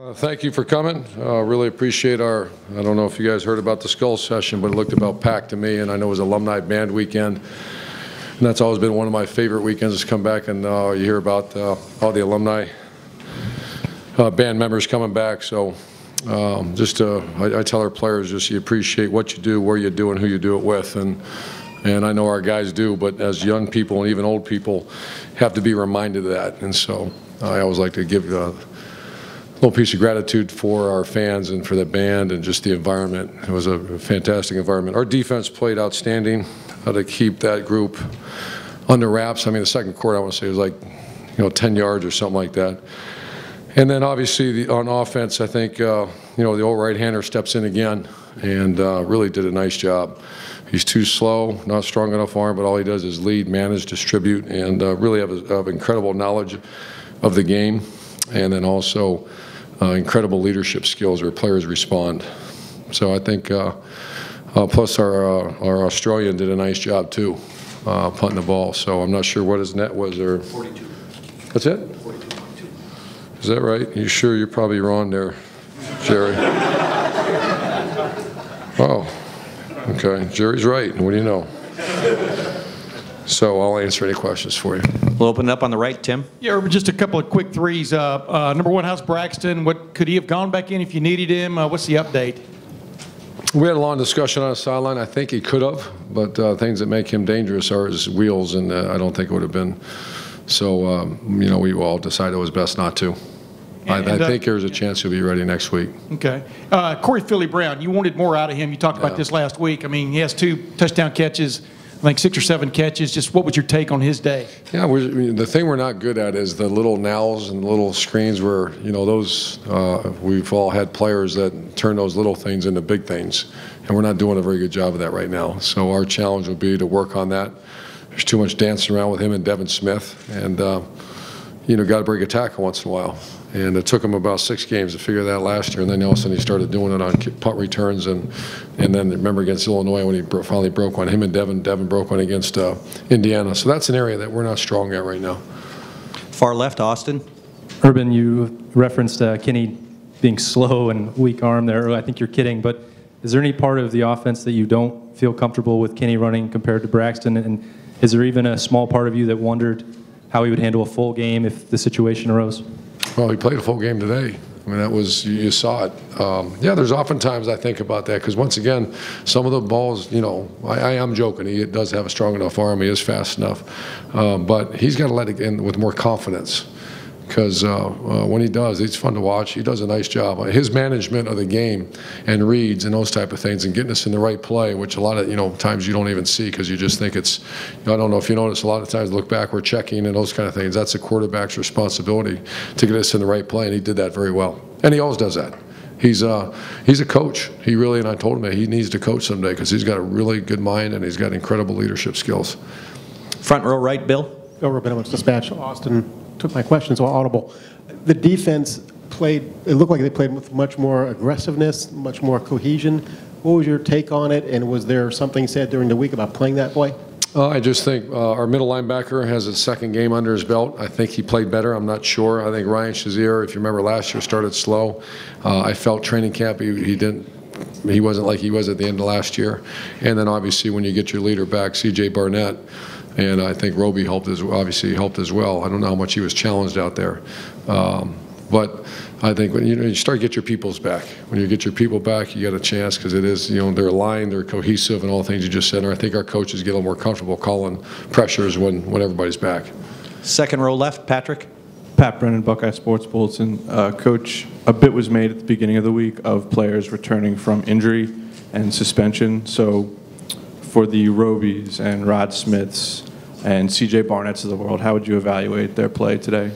Thank you for coming. Really appreciate I don't know if you guys heard about the Skull session, but it looked about packed to me, and I know it was alumni band weekend. And that's always been one of my favorite weekends to come back and you hear about all the alumni band members coming back. So I tell our players just you appreciate what you do, where you do, and who you do it with. And I know our guys do, but as young people and even old people have to be reminded of that. And so I always like to give a little piece of gratitude for our fans and for the band and just the environment. It was a fantastic environment. Our defense played outstanding to keep that group under wraps. I mean, the second quarter, I want to say, was like 10 yards or something like that. And then obviously on offense, I think the old right-hander steps in again and really did a nice job. He's too slow, not strong enough arm, but all he does is lead, manage, distribute, and really have incredible knowledge of the game, and then also incredible leadership skills where players respond. So I think, plus our Australian did a nice job too, punting the ball. So I'm not sure what his net was. Or 42. That's it? 42.2. Is that right? You sure? You're probably wrong there, Jerry. Oh, okay. Jerry's right. What do you know? So I'll answer any questions for you. We'll open it up on the right, Tim. Yeah, just a couple of quick threes. Number one, how's Braxton? Could he have gone back in if you needed him? What's the update? We had a long discussion on the sideline. I think he could have, but things that make him dangerous are his wheels, and I don't think it would have been. So, we all decided it was best not to. I think there's a chance he'll be ready next week. Okay. Corey Philly Brown, you wanted more out of him. You talked about this last week. I mean, he has 2 touchdown catches, I think 6 or 7 catches. Just what was your take on his day? Yeah, the thing we're not good at is the little nows and little screens where, those, we've all had players that turn those little things into big things, and we're not doing a very good job of that right now. So our challenge will be to work on that. There's too much dancing around with him and Devin Smith, and, got to break a tackle once in a while. And it took him about 6 games to figure that last year, and then all of a sudden he started doing it on punt returns, and then remember against Illinois when he finally broke one. Him and Devin broke one against Indiana. So that's an area that we're not strong at right now. Far left, Austin. Urban, you referenced Kenny being slow and weak arm there. I think you're kidding, but is there any part of the offense that you don't feel comfortable with Kenny running compared to Braxton? And is there even a small part of you that wondered how he would handle a full game if the situation arose? Well, he played a full game today. I mean, that was, you saw it. Yeah, there's oftentimes I think about that because once again, some of the balls, I am joking. He does have a strong enough arm. He is fast enough. But he's got to let it in with more confidence because when he does, it's fun to watch. He does a nice job. His management of the game and reads and those type of things and getting us in the right play, which a lot of, times you don't even see because you just think it's, I don't know if you notice, a lot of times look back, we're checking and those kind of things. That's the quarterback's responsibility to get us in the right play, and he did that very well. And he always does that. He's a coach. He really, and I told him that he needs to coach someday because he's got a really good mind and he's got incredible leadership skills. Front row right, Bill. Bill Rabinowitz, Dispatch. Austin took my question, so audible. The defense played, it looked like they played with much more aggressiveness, much more cohesion. What was your take on it, and was there something said during the week about playing that way? I just think our middle linebacker has a 2nd game under his belt. I think he played better. I'm not sure. I think Ryan Shazier, if you remember last year, started slow. I felt training camp he wasn't like he was at the end of last year. And then obviously when you get your leader back, C.J. Barnett, and I think Roby obviously helped as well. I don't know how much he was challenged out there. But I think when you start to get your peoples back, when you get your people back, you got a chance because it is, they're aligned, they're cohesive, and all the things you just said. And I think our coaches get a little more comfortable calling pressures when everybody's back. 2nd row left, Patrick. Pat Brennan, Buckeye Sports Bulletin. Coach, a bit was made at the beginning of the week of players returning from injury and suspension. So for the Robies and Rod Smiths and C.J. Barnetts of the world, how would you evaluate their play today?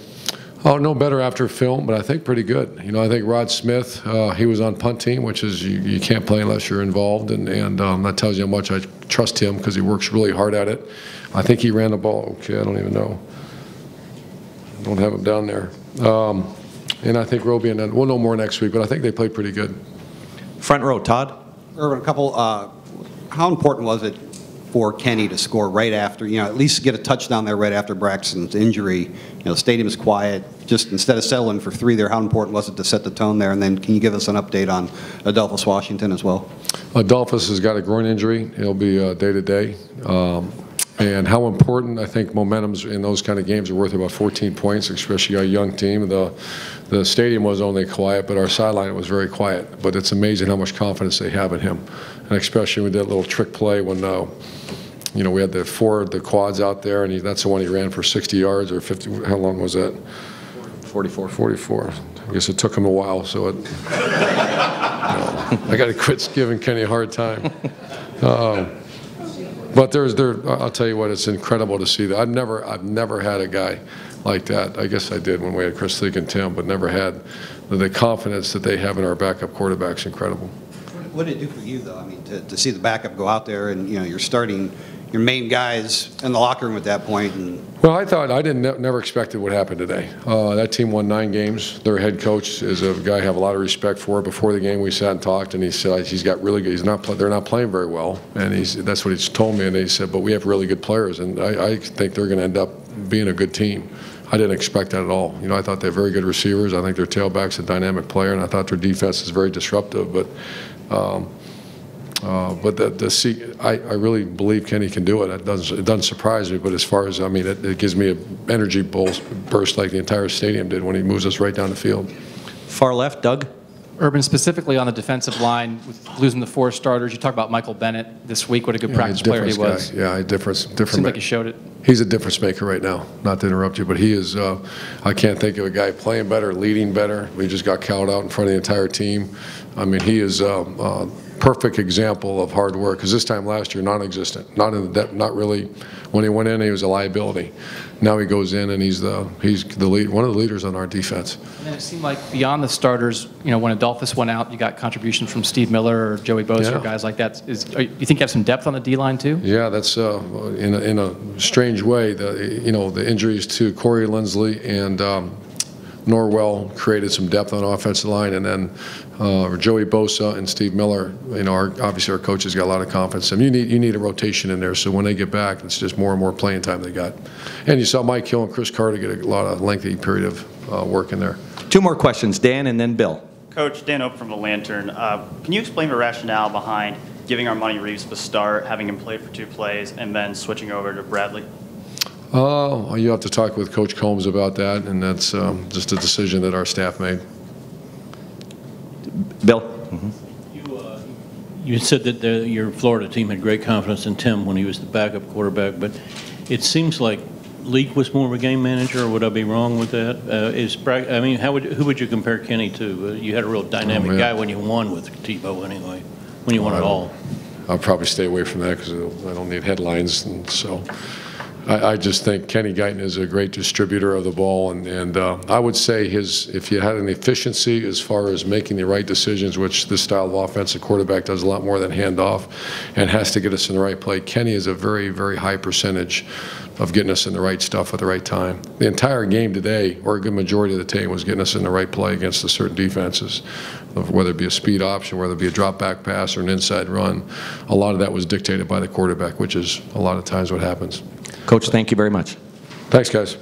Oh, no better after film, but I think pretty good. I think Rod Smith, he was on punt team, which is you can't play unless you're involved, and that tells you how much I trust him because he works really hard at it. I think he ran the ball. Okay, I don't even know. I don't have him down there. And I think Roby, and then we'll know more next week, but I think they played pretty good. Front row, Todd. Irvin, a couple. How important was it for Kenny to score right after, at least get a touchdown there right after Braxton's injury. The stadium is quiet. Just instead of settling for 3 there, how important was it to set the tone there? And then can you give us an update on Adolphus Washington as well? Adolphus has got a groin injury. He'll be day-to-day. And how important, I think momentum's in those kind of games are worth about 14 points, especially our young team. The stadium was only quiet, but our sideline was very quiet. But it's amazing how much confidence they have in him. And especially with that little trick play when, we had the quads out there, and that's the one he ran for 60 yards or 50. How long was that? 44. 44. I guess it took him a while, so I got to quit giving Kenny a hard time. But I'll tell you what, it's incredible to see that. I've never had a guy like that. I guess I did when we had Chris Leak and Tim, but never had the confidence that they have in our backup quarterback's incredible. What did it do for you, though? I mean, to see the backup go out there and, you're starting your main guys in the locker room at that point. Well, I never expected what happened today. That team won 9 games. Their head coach is a guy I have a lot of respect for. Before the game, we sat and talked, and he said he's got really good. They're not playing very well, and that's what he's told me. And he said, but we have really good players, and I think they're going to end up being a good team. I didn't expect that at all. I thought they have very good receivers. I think their tailback's a dynamic player, and I thought their defense is very disruptive. But I really believe Kenny can do it. It doesn't surprise me, but as far as, it gives me an energy burst like the entire stadium did when he moves us right down the field. Far left, Doug. Urban, specifically on the defensive line, with losing the 4 starters, you talk about Michael Bennett this week, what a good practice player he was. Yeah, a difference. Seemed like he showed it. He's a difference maker right now, not to interrupt you, but he is, I can't think of a guy playing better, leading better. We just got cowed out in front of the entire team. He is perfect example of hard work, because this time last year, non-existent, not really. When he went in, he was a liability. Now he goes in and he's the lead, one of the leaders on our defense. And then it seemed like beyond the starters, when Adolphus went out, you got contributions from Steve Miller or Joey Bosa or guys like that. You think you have some depth on the D-line too? Yeah, that's in a strange way. The injuries to Corey Lindsley and Norwell created some depth on the offensive line, and then Joey Bosa and Steve Miller. Obviously our coaches got a lot of confidence. You need a rotation in there, so when they get back, it's just more and more playing time they got. And you saw Mike Hill and Chris Carter get a lot of lengthy period of work in there. 2 more questions, Dan and then Bill. Coach, Dan Oak from the Lantern. Can you explain the rationale behind giving Armani Reeves the start, having him play for 2 plays, and then switching over to Bradley? You have to talk with Coach Combs about that, and that's just a decision that our staff made. Bill? You said that your Florida team had great confidence in Tim when he was the backup quarterback, but it seems like Leak was more of a game manager, or would I be wrong with that? Who would you compare Kenny to? You had a real dynamic guy when you won with Tebow anyway, when you won it all. I'll probably stay away from that because I don't need headlines, and so I just think Kenny Guyton is a great distributor of the ball, and I would say if you had an efficiency as far as making the right decisions, which this style of offensive quarterback does a lot more than hand off and has to get us in the right play. Kenny is a very, very high percentage of getting us in the right stuff at the right time. The entire game today, or a good majority of the time, was getting us in the right play against the certain defenses, whether it be a speed option, whether it be a drop back pass or an inside run. A lot of that was dictated by the quarterback, which is a lot of times what happens. Coach, thank you very much. Thanks, guys.